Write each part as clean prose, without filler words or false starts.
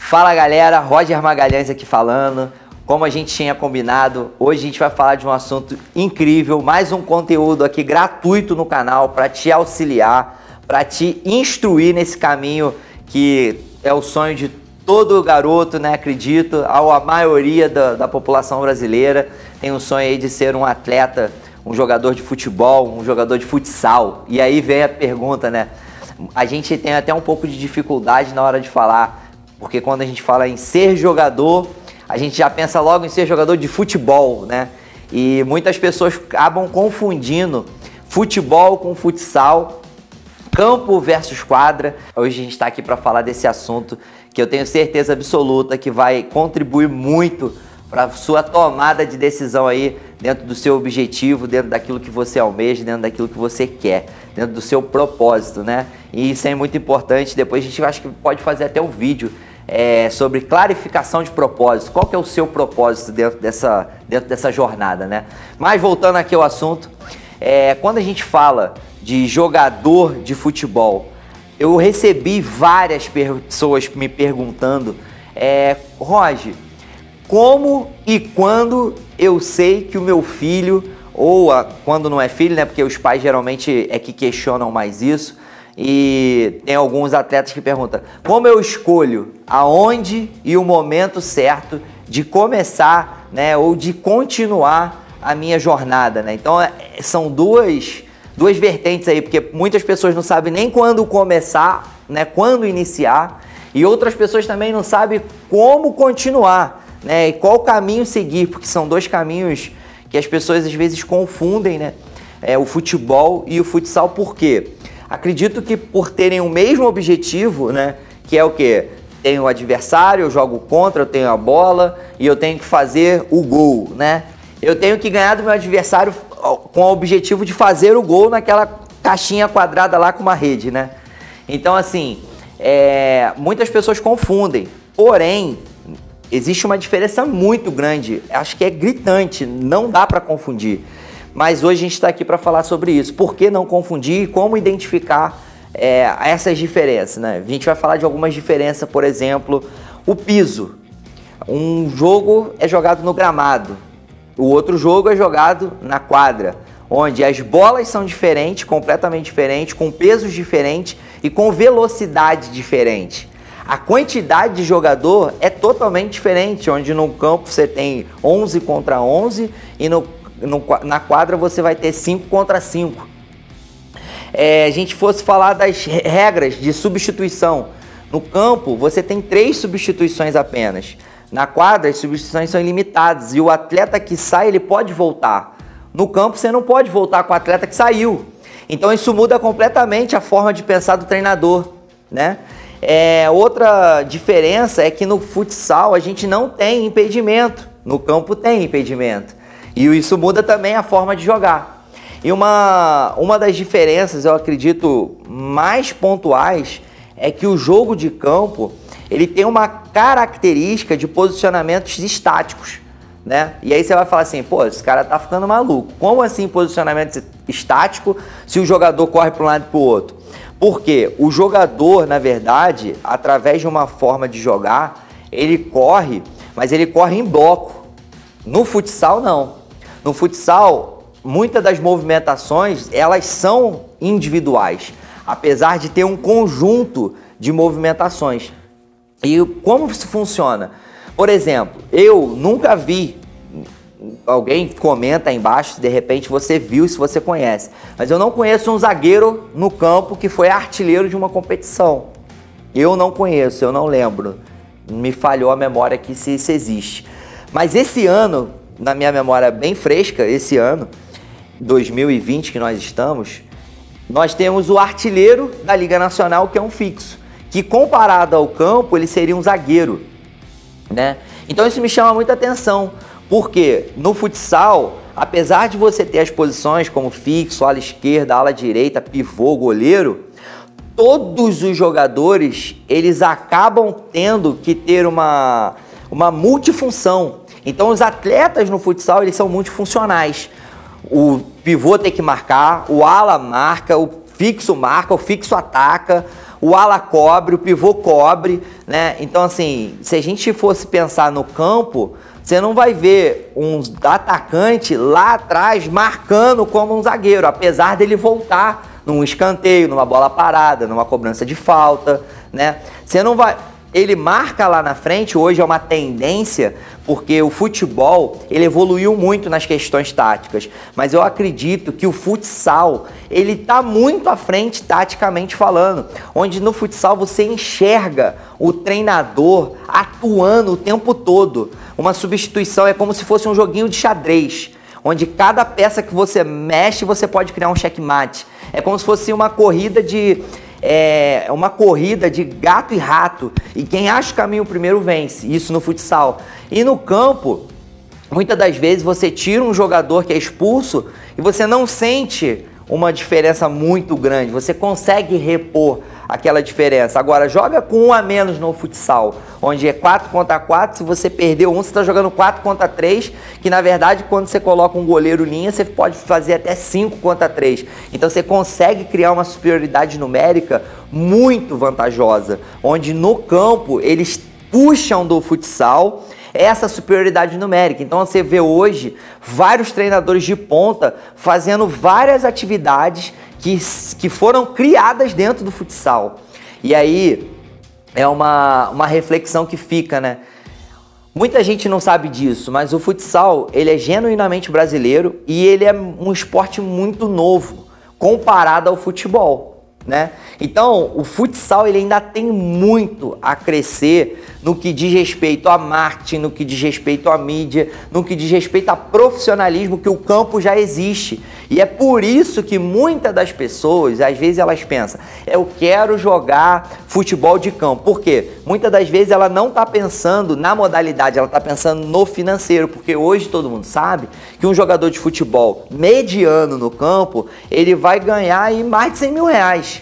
Fala galera, Roger Magalhães aqui falando. Como a gente tinha combinado, hoje a gente vai falar de um assunto incrível, mais um conteúdo aqui gratuito no canal para te auxiliar, para te instruir nesse caminho que é o sonho de todo garoto, né? Acredito, a maioria da população brasileira tem um sonho aí de ser um atleta, um jogador de futebol, um jogador de futsal. E aí vem a pergunta, né? A gente tem até um pouco de dificuldade na hora de falar, porque quando a gente fala em ser jogador, a gente já pensa logo em ser jogador de futebol, né? E muitas pessoas acabam confundindo futebol com futsal, campo versus quadra. Hoje a gente está aqui para falar desse assunto que eu tenho certeza absoluta que vai contribuir muito para a sua tomada de decisão aí dentro do seu objetivo, dentro daquilo que você almeja, dentro daquilo que você quer, dentro do seu propósito, né? E isso é muito importante. Depois a gente acho que pode fazer até um vídeo sobre clarificação de propósito. Qual que é o seu propósito dentro dessa jornada, né? Mas voltando aqui ao assunto, quando a gente fala de jogador de futebol, eu recebi várias pessoas me perguntando, Roger, como e quando eu sei que o meu filho, ou quando não é filho, né? Porque os pais geralmente que questionam mais isso. E tem alguns atletas que perguntam, como eu escolho aonde e o momento certo de começar, né, ou de continuar a minha jornada, né? Então são duas vertentes aí, porque muitas pessoas não sabem nem quando começar, né, quando iniciar, e outras pessoas também não sabem como continuar, né, e qual caminho seguir, porque são dois caminhos que as pessoas às vezes confundem, né, o futebol e o futsal. Por quê? Acredito que por terem o mesmo objetivo, né, que é o quê? Tenho o adversário, eu jogo contra, eu tenho a bola e eu tenho que fazer o gol, né? Eu tenho que ganhar do meu adversário com o objetivo de fazer o gol naquela caixinha quadrada lá com uma rede, né? Então, assim, muitas pessoas confundem, porém, existe uma diferença muito grande, acho que é gritante, não dá para confundir. Mas hoje a gente está aqui para falar sobre isso. Por que não confundir e como identificar essas diferenças, né? A gente vai falar de algumas diferenças, por exemplo, o piso. Um jogo é jogado no gramado, o outro jogo é jogado na quadra, onde as bolas são diferentes, completamente diferentes, com pesos diferentes e com velocidade diferente. A quantidade de jogador é totalmente diferente, onde no campo você tem 11 contra 11 e na quadra você vai ter 5 contra 5. A gente fosse falar das regras de substituição. No campo você tem 3 substituições apenas. Na quadra as substituições são ilimitadas e o atleta que sai ele pode voltar. No campo você não pode voltar com o atleta que saiu. Então isso muda completamente a forma de pensar do treinador, né? Outra diferença é que no futsal a gente não tem impedimento. No campo tem impedimento. E isso muda também a forma de jogar. E uma das diferenças, eu acredito, mais pontuais é que o jogo de campo ele tem uma característica de posicionamentos estáticos, né? E aí você vai falar assim, pô, esse cara tá ficando maluco. Como assim posicionamento estático se o jogador corre para um lado e para o outro? Porque o jogador, na verdade, através de uma forma de jogar, ele corre, mas ele corre em bloco. No futsal, não. No futsal, muitas das movimentações, elas são individuais, apesar de ter um conjunto de movimentações. E como isso funciona? Por exemplo, eu nunca vi, alguém comenta aí embaixo se de repente você viu, se você conhece, mas eu não conheço um zagueiro no campo que foi artilheiro de uma competição. Eu não conheço, eu não lembro. Me falhou a memória aqui se isso existe. Mas esse ano, na minha memória bem fresca, esse ano, 2020 que nós estamos, nós temos o artilheiro da Liga Nacional, que é um fixo, que comparado ao campo, ele seria um zagueiro, né? Então isso me chama muita atenção, porque no futsal, apesar de você ter as posições como fixo, ala esquerda, ala direita, pivô, goleiro, todos os jogadores, eles acabam tendo que ter uma multifunção. Então os atletas no futsal, eles são multifuncionais. O pivô tem que marcar, o ala marca, o fixo ataca, o ala cobre, o pivô cobre, né? Então, assim, se a gente fosse pensar no campo, você não vai ver um atacante lá atrás marcando como um zagueiro, apesar dele voltar num escanteio, numa bola parada, numa cobrança de falta, né? Você não vai... Ele marca lá na frente, hoje é uma tendência, porque o futebol, ele evoluiu muito nas questões táticas, mas eu acredito que o futsal, ele tá muito à frente taticamente falando, onde no futsal você enxerga o treinador atuando o tempo todo. Uma substituição é como se fosse um joguinho de xadrez, onde cada peça que você mexe, você pode criar um checkmate. É como se fosse uma corrida de gato e rato, e quem acha o caminho primeiro vence, isso no futsal. E no campo, muitas das vezes você tira um jogador que é expulso e você não sente uma diferença muito grande, você consegue repor aquela diferença. Agora, joga com um a menos no futsal, onde é 4 contra 4, se você perdeu um, você está jogando 4 contra 3, que na verdade, quando você coloca um goleiro linha, você pode fazer até 5 contra 3. Então você consegue criar uma superioridade numérica muito vantajosa, onde no campo eles puxam do futsal essa superioridade numérica. Então você vê hoje vários treinadores de ponta fazendo várias atividades que foram criadas dentro do futsal. E aí é uma reflexão que fica, né? Muita gente não sabe disso, mas o futsal, ele é genuinamente brasileiro e ele é um esporte muito novo comparado ao futebol, né? Então, o futsal ele ainda tem muito a crescer no que diz respeito a marketing, no que diz respeito à mídia, no que diz respeito a profissionalismo, que o campo já existe. E é por isso que muitas das pessoas, às vezes elas pensam, eu quero jogar futebol de campo. Por quê? Muitas das vezes ela não está pensando na modalidade, ela está pensando no financeiro, porque hoje todo mundo sabe que um jogador de futebol mediano no campo, ele vai ganhar aí mais de 100 mil reais.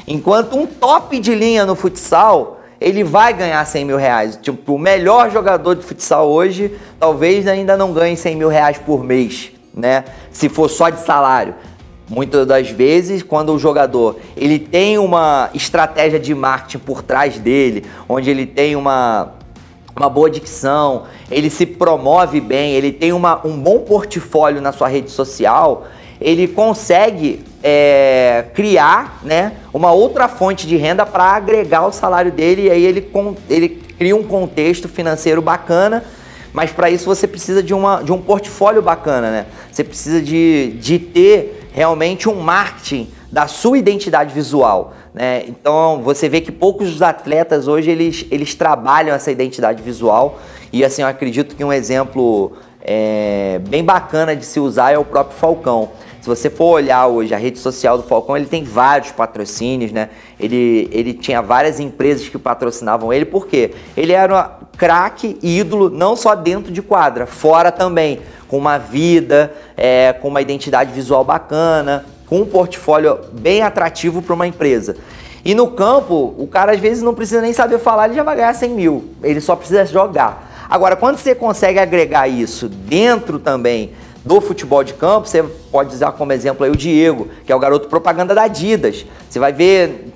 Enquanto um top de linha no futsal, ele vai ganhar 100 mil reais. Tipo, o melhor jogador de futsal hoje, talvez ainda não ganhe 100 mil reais por mês, né? Se for só de salário. Muitas das vezes, quando o jogador ele tem uma estratégia de marketing por trás dele, onde ele tem uma boa dicção, ele se promove bem, ele tem um bom portfólio na sua rede social, ele consegue criar, né, uma outra fonte de renda para agregar o salário dele, e aí ele cria um contexto financeiro bacana, mas para isso você precisa de um portfólio bacana, né? Você precisa de ter realmente um marketing da sua identidade visual, né? Então você vê que poucos dos atletas hoje eles trabalham essa identidade visual, e assim eu acredito que um exemplo bem bacana de se usar é o próprio Falcão. Se você for olhar hoje a rede social do Falcão, ele tem vários patrocínios, né? Ele tinha várias empresas que patrocinavam ele, por quê? Ele era um craque, ídolo, não só dentro de quadra, fora também, com uma vida, com uma identidade visual bacana, com um portfólio bem atrativo para uma empresa. E no campo, o cara às vezes não precisa nem saber falar, ele já vai ganhar 100 mil, ele só precisa jogar. Agora, quando você consegue agregar isso dentro também do futebol de campo, você pode usar como exemplo aí o Diego, que é o garoto propaganda da Adidas. Você vai ver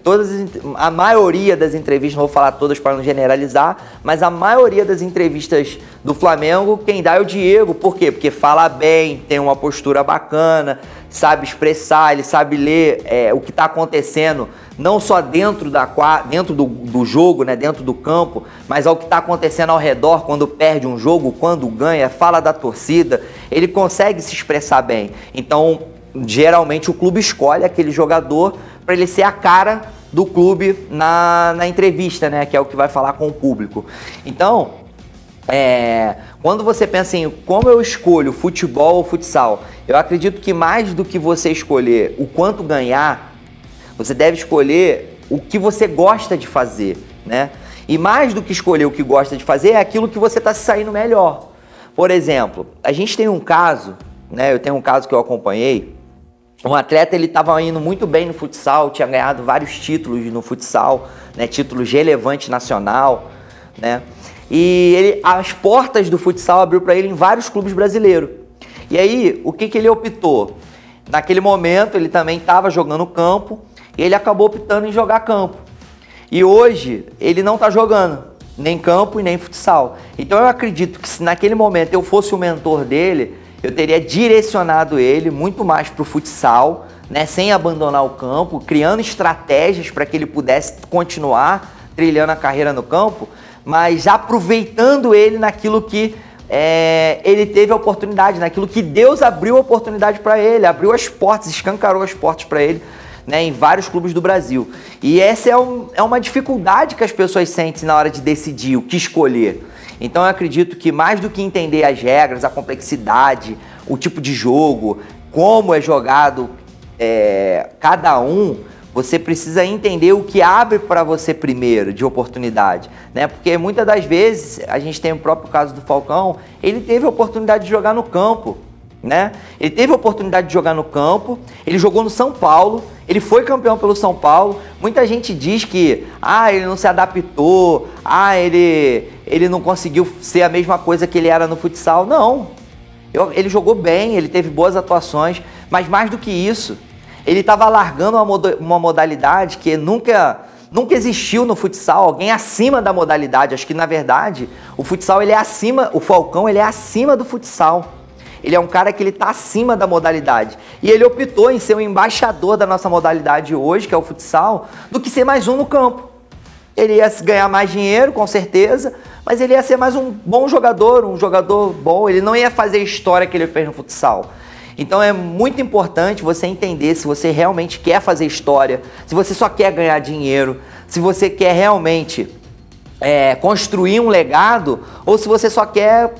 a maioria das entrevistas, não vou falar todas para não generalizar, mas a maioria das entrevistas do Flamengo, quem dá é o Diego. Por quê? Porque fala bem, tem uma postura bacana, sabe expressar, ele sabe ler o que está acontecendo, não só dentro do jogo, né, dentro do campo, mas ao que está acontecendo ao redor, quando perde um jogo, quando ganha, fala da torcida, ele consegue se expressar bem. Então, geralmente o clube escolhe aquele jogador para ele ser a cara do clube na entrevista, né, que é o que vai falar com o público. Então, quando você pensa em como eu escolho futebol ou futsal, eu acredito que mais do que você escolher o quanto ganhar, você deve escolher o que você gosta de fazer, né? E mais do que escolher o que gosta de fazer, é aquilo que você está se saindo melhor. Por exemplo, a gente tem um caso, né? Eu tenho um caso que eu acompanhei. Um atleta, ele estava indo muito bem no futsal, tinha ganhado vários títulos no futsal, né? Títulos relevantes nacional, né? E as portas do futsal abriu para ele em vários clubes brasileiros. E aí, o que ele optou? Naquele momento, ele também estava jogando campo, e ele acabou optando em jogar campo. E hoje ele não está jogando, nem campo e nem futsal. Então eu acredito que se naquele momento eu fosse o mentor dele, eu teria direcionado ele muito mais para o futsal, né, sem abandonar o campo, criando estratégias para que ele pudesse continuar trilhando a carreira no campo, mas aproveitando ele naquilo que ele teve a oportunidade, naquilo que Deus abriu a oportunidade para ele, abriu as portas, escancarou as portas para ele, né, em vários clubes do Brasil. E essa é uma dificuldade que as pessoas sentem na hora de decidir o que escolher. Então eu acredito que mais do que entender as regras, a complexidade, o tipo de jogo, como é jogado cada um, você precisa entender o que abre para você primeiro de oportunidade, né? Porque muitas das vezes, a gente tem o próprio caso do Falcão, ele teve a oportunidade de jogar no campo, né? Ele teve a oportunidade de jogar no campo, ele jogou no São Paulo, ele foi campeão pelo São Paulo. Muita gente diz que ele não se adaptou, ele não conseguiu ser a mesma coisa que ele era no futsal. Não, ele jogou bem, ele teve boas atuações, mas mais do que isso, ele estava largando uma modalidade que nunca existiu no futsal, alguém acima da modalidade. Acho que, na verdade, o futsal ele é acima, o Falcão ele é acima do futsal. Ele é um cara que ele está acima da modalidade. E ele optou em ser o embaixador da nossa modalidade hoje, que é o futsal, do que ser mais um no campo. Ele ia ganhar mais dinheiro, com certeza, mas ele ia ser mais um bom jogador, um jogador bom. Ele não ia fazer a história que ele fez no futsal. Então é muito importante você entender se você realmente quer fazer história, se você só quer ganhar dinheiro, se você quer realmente construir um legado, ou se você só quer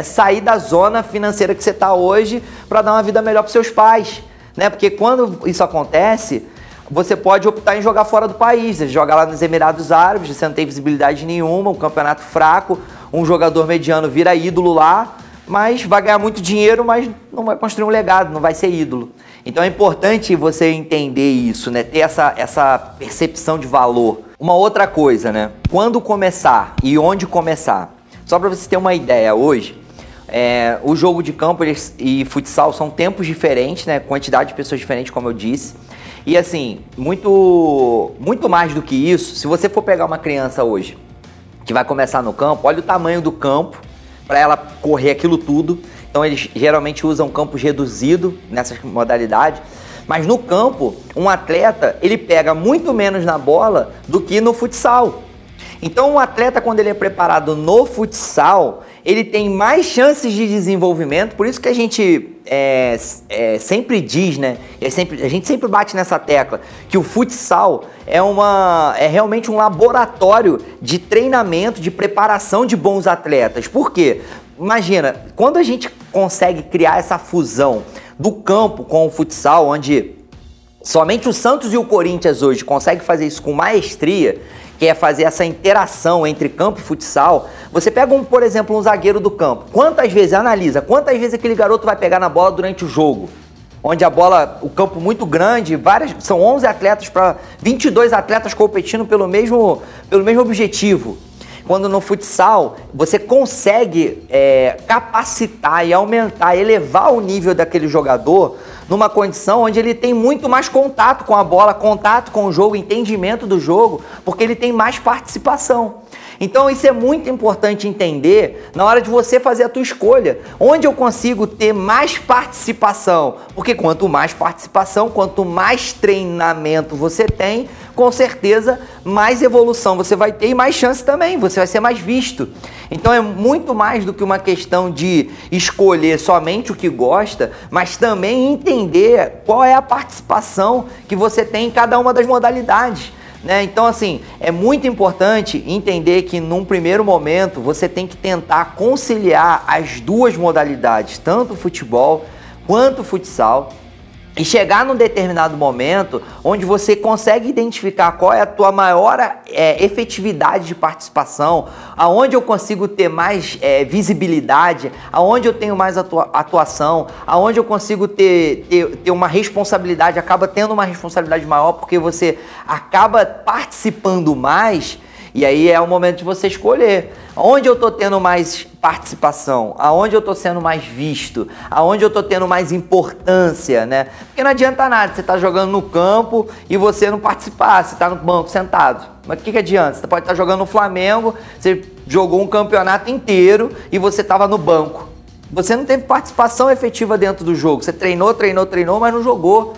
sair da zona financeira que você está hoje para dar uma vida melhor para seus pais, né? Porque quando isso acontece, você pode optar em jogar fora do país, jogar lá nos Emirados Árabes, você não tem visibilidade nenhuma, um campeonato fraco, um jogador mediano vira ídolo lá, mas vai ganhar muito dinheiro, mas não vai construir um legado, não vai ser ídolo. Então é importante você entender isso, né? Ter essa percepção de valor. Uma outra coisa, né? Quando começar e onde começar? Só para você ter uma ideia, hoje, o jogo de campo e futsal são tempos diferentes, né? Quantidade de pessoas diferentes, como eu disse. E assim, muito mais do que isso, se você for pegar uma criança hoje que vai começar no campo, olha o tamanho do campo para ela correr aquilo tudo. Então eles geralmente usam campos reduzidos nessas modalidades. Mas no campo, um atleta, ele pega muito menos na bola do que no futsal. Então um atleta, quando ele é preparado no futsal, ele tem mais chances de desenvolvimento. Por isso que a gente sempre diz, né? A gente sempre bate nessa tecla, que o futsal é realmente um laboratório de treinamento, de preparação de bons atletas. Por quê? Imagina, quando a gente consegue criar essa fusão do campo com o futsal, onde somente o Santos e o Corinthians hoje conseguem fazer isso com maestria, que é fazer essa interação entre campo e futsal. Você pega, por exemplo, um zagueiro do campo. Quantas vezes aquele garoto vai pegar na bola durante o jogo? Onde a bola, o campo muito grande, são 11 atletas para 22 atletas competindo pelo mesmo objetivo. Quando no futsal você consegue capacitar e aumentar, elevar o nível daquele jogador numa condição onde ele tem muito mais contato com a bola, contato com o jogo, entendimento do jogo, porque ele tem mais participação. Então isso é muito importante entender na hora de você fazer a tua escolha. Onde eu consigo ter mais participação? Porque quanto mais participação, quanto mais treinamento você tem, com certeza mais evolução você vai ter e mais chance também, você vai ser mais visto. Então é muito mais do que uma questão de escolher somente o que gosta, mas também entender qual é a participação que você tem em cada uma das modalidades. Então, assim, é muito importante entender que num primeiro momento você tem que tentar conciliar as duas modalidades, tanto o futebol quanto o futsal, e chegar num determinado momento onde você consegue identificar qual é a tua maior efetividade de participação, aonde eu consigo ter mais visibilidade, aonde eu tenho mais atuação, aonde eu consigo ter uma responsabilidade, acaba tendo uma responsabilidade maior porque você acaba participando mais. E aí é o momento de você escolher. Onde eu estou tendo mais participação? Aonde eu estou sendo mais visto? Aonde eu estou tendo mais importância, né? Porque não adianta nada você estar jogando no campo e você não participar, você está no banco sentado. Mas o que adianta? Você pode estar jogando no Flamengo, você jogou um campeonato inteiro e você estava no banco. Você não teve participação efetiva dentro do jogo. Você treinou, mas não jogou.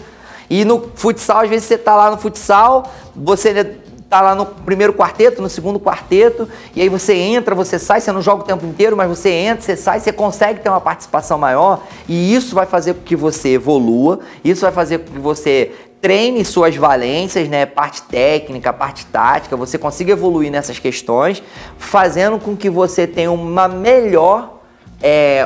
E no futsal, às vezes você está lá no futsal, você tá lá no primeiro quarteto, no segundo quarteto, e aí você entra, você sai, você não joga o tempo inteiro, mas você entra, você sai, você consegue ter uma participação maior, e isso vai fazer com que você evolua, isso vai fazer com que você treine suas valências, né, parte técnica, parte tática, você consiga evoluir nessas questões, fazendo com que você tenha uma melhor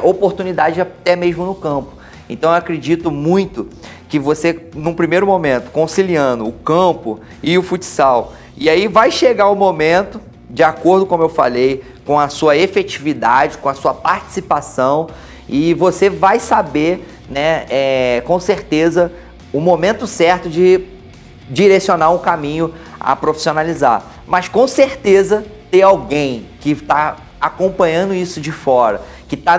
oportunidade até mesmo no campo. Então eu acredito muito que você, num primeiro momento, conciliando o campo e o futsal, e aí vai chegar o momento, de acordo como eu falei, com a sua efetividade, com a sua participação, e você vai saber, né, com certeza, o momento certo de direcionar um caminho a profissionalizar. Mas com certeza ter alguém que está acompanhando isso de fora, que está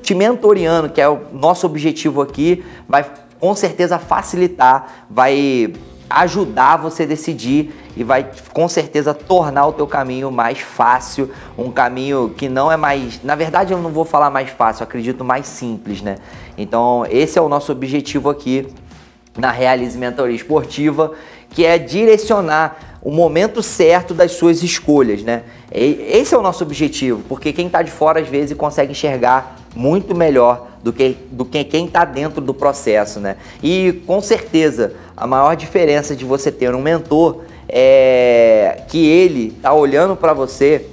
te mentoreando, que é o nosso objetivo aqui, vai com certeza facilitar, vai ajudar você a decidir e vai com certeza tornar o teu caminho mais fácil, um caminho que não é mais, na verdade eu não vou falar mais fácil, eu acredito mais simples, né? Então esse é o nosso objetivo aqui na Realize Mentoria Esportiva, que é direcionar o momento certo das suas escolhas, né? Esse é o nosso objetivo, porque quem está de fora às vezes consegue enxergar muito melhor do que quem está dentro do processo, né? E com certeza a maior diferença de você ter um mentor é que ele está olhando para você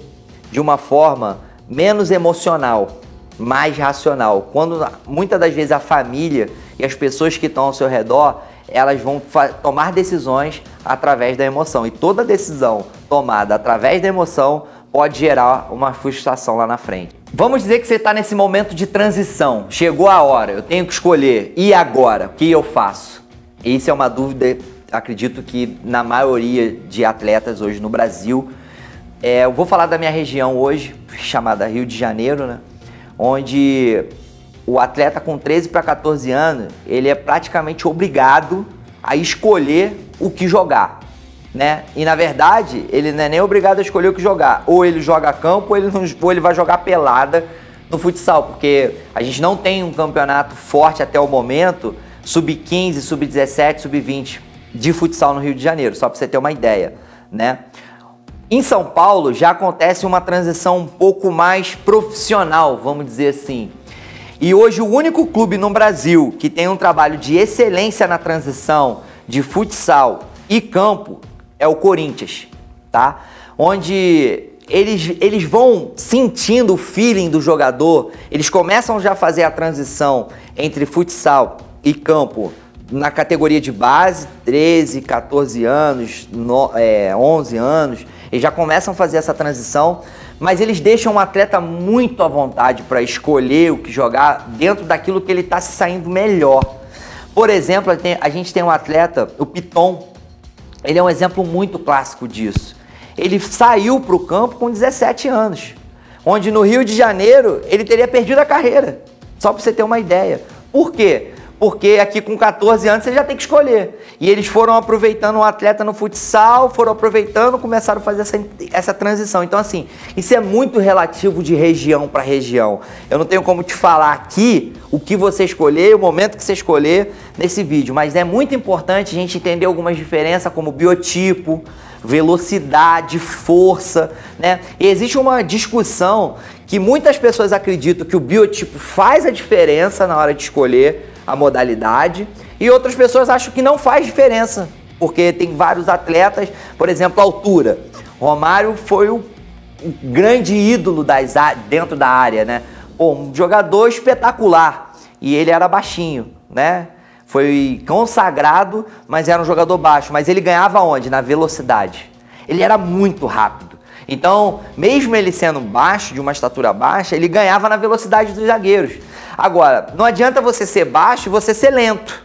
de uma forma menos emocional, mais racional. Quando muitas das vezes a família e as pessoas que estão ao seu redor, elas vão tomar decisões através da emoção. E toda decisão tomada através da emoção pode gerar uma frustração lá na frente. Vamos dizer que você está nesse momento de transição. Chegou a hora, eu tenho que escolher. E agora? O que eu faço? Isso é uma dúvida, acredito que na maioria de atletas hoje no Brasil. Eu vou falar da minha região hoje, chamada Rio de Janeiro, né? Onde o atleta com 13 para 14 anos, ele é praticamente obrigado a escolher o que jogar, né? E na verdade, ele não é nem obrigado a escolher o que jogar. Ou ele joga a campo, ou ele vai jogar pelada no futsal, porque a gente não tem um campeonato forte até o momento, sub-15, sub-17, sub-20 de futsal no Rio de Janeiro, só para você ter uma ideia, né? Em São Paulo já acontece uma transição um pouco mais profissional, vamos dizer assim. E hoje o único clube no Brasil que tem um trabalho de excelência na transição de futsal e campo é o Corinthians, tá? Onde eles vão sentindo o feeling do jogador, eles começam já a fazer a transição entre futsal e campo na categoria de base, 13, 14 anos, 11 anos, eles já começam a fazer essa transição, mas eles deixam o atleta muito à vontade para escolher o que jogar dentro daquilo que ele está se saindo melhor. Por exemplo, a gente tem um atleta, o Piton, ele é um exemplo muito clássico disso. Ele saiu para o campo com 17 anos, onde no Rio de Janeiro ele teria perdido a carreira, só para você ter uma ideia. Por quê? Porque aqui com 14 anos você já tem que escolher. E eles foram aproveitando um atleta no futsal, foram aproveitando, começaram a fazer essa transição. Então assim, isso é muito relativo de região para região. Eu não tenho como te falar aqui o que você escolher, o momento que você escolher nesse vídeo. Mas é muito importante a gente entender algumas diferenças como biotipo, velocidade, força, né? E existe uma discussão que muitas pessoas acreditam que o biotipo faz a diferença na hora de escolher a modalidade, e outras pessoas acham que não faz diferença, porque tem vários atletas, por exemplo, a altura. Romário foi o grande ídolo dentro da área, né? Pô, um jogador espetacular, e ele era baixinho, né? Foi consagrado, mas era um jogador baixo, mas ele ganhava onde? Na velocidade. Ele era muito rápido. Então, mesmo ele sendo baixo, de uma estatura baixa, ele ganhava na velocidade dos zagueiros. Agora, não adianta você ser baixo e você ser lento.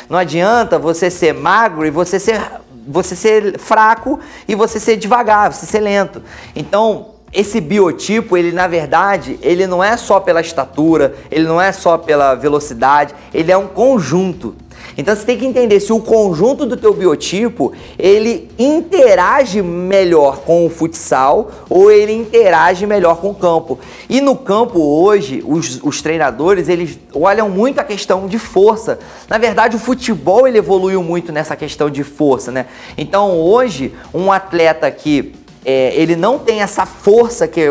Não adianta você ser magro e você ser fraco e você ser devagar, você ser lento. Então, esse biotipo, ele na verdade, ele não é só pela estatura, ele não é só pela velocidade, ele é um conjunto. Então você tem que entender se o conjunto do teu biotipo, ele interage melhor com o futsal ou ele interage melhor com o campo. E no campo hoje, os treinadores, eles olham muito a questão de força. Na verdade, o futebol ele evoluiu muito nessa questão de força, né? Então hoje, um atleta que ele não tem essa força que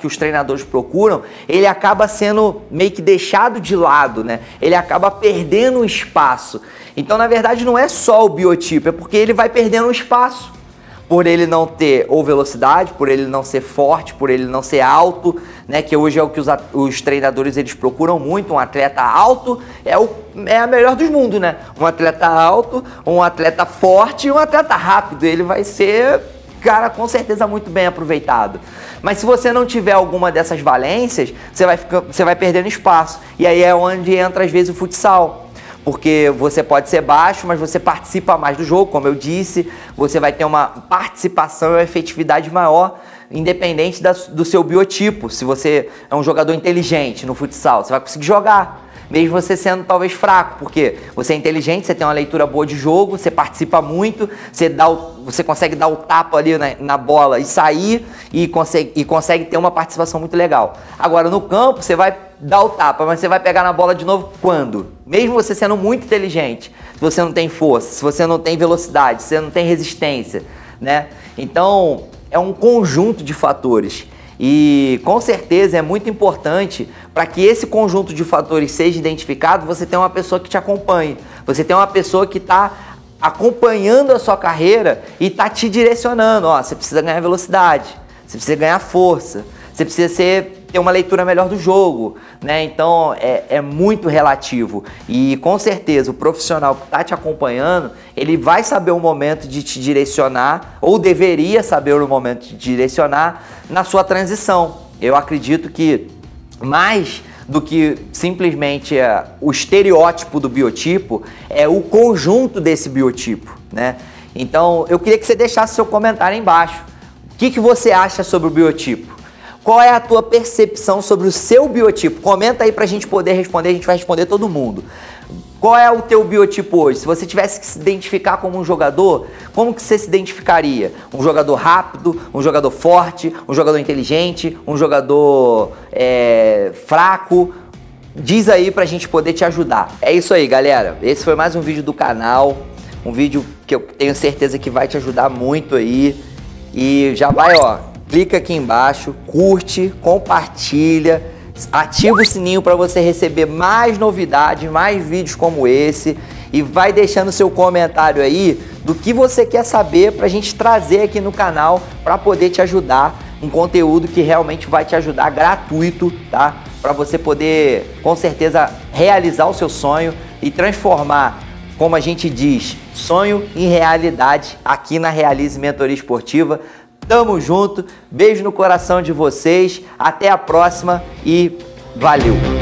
os treinadores procuram, ele acaba sendo meio que deixado de lado, né? Ele acaba perdendo o espaço. Então, na verdade, não é só o biotipo, é porque ele vai perdendo o espaço. Por ele não ter ou velocidade, por ele não ser forte, por ele não ser alto, né? Que hoje é o que os treinadores eles procuram muito. Um atleta alto é a melhor dos mundos, né? Um atleta alto, um atleta forte e um atleta rápido. Ele vai ser... cara, com certeza muito bem aproveitado. Mas se você não tiver alguma dessas valências, você vai perdendo espaço. E aí é onde entra às vezes o futsal. Porque você pode ser baixo, mas você participa mais do jogo, como eu disse. Você vai ter uma participação e uma efetividade maior, independente do seu biotipo. Se você é um jogador inteligente no futsal, você vai conseguir jogar. Mesmo você sendo talvez fraco, porque você é inteligente, você tem uma leitura boa de jogo, você participa muito, você consegue dar o tapa ali na bola e sair e consegue ter uma participação muito legal. Agora no campo você vai dar o tapa, mas você vai pegar na bola de novo quando? Mesmo você sendo muito inteligente, se você não tem força, se você não tem velocidade, se você não tem resistência, né? Então é um conjunto de fatores. E com certeza é muito importante para que esse conjunto de fatores seja identificado, você tem uma pessoa que te acompanhe, você tem uma pessoa que está acompanhando a sua carreira e está te direcionando. Ó, você precisa ganhar velocidade, você precisa ganhar força, você precisa ter uma leitura melhor do jogo, né? Então é muito relativo e com certeza o profissional que está te acompanhando, ele vai saber o momento de te direcionar ou deveria saber o momento de te direcionar na sua transição. Eu acredito que mais do que simplesmente o estereótipo do biotipo, é o conjunto desse biotipo, né? Então eu queria que você deixasse seu comentário aí embaixo. O que você acha sobre o biotipo? Qual é a tua percepção sobre o seu biotipo? Comenta aí pra gente poder responder, a gente vai responder todo mundo. Qual é o teu biotipo hoje? Se você tivesse que se identificar como um jogador, como que você se identificaria? Um jogador rápido, um jogador forte, um jogador inteligente, um jogador fraco? Diz aí pra gente poder te ajudar. É isso aí, galera. Esse foi mais um vídeo do canal. Um vídeo que eu tenho certeza que vai te ajudar muito aí. E já vai, ó, clica aqui embaixo, curte, compartilha, ativa o sininho para você receber mais novidades, mais vídeos como esse e vai deixando seu comentário aí do que você quer saber para a gente trazer aqui no canal para poder te ajudar, um conteúdo que realmente vai te ajudar gratuito, tá? Para você poder, com certeza, realizar o seu sonho e transformar, como a gente diz, sonho em realidade aqui na Realize Mentoria Esportiva. Tamo junto, beijo no coração de vocês, até a próxima e valeu!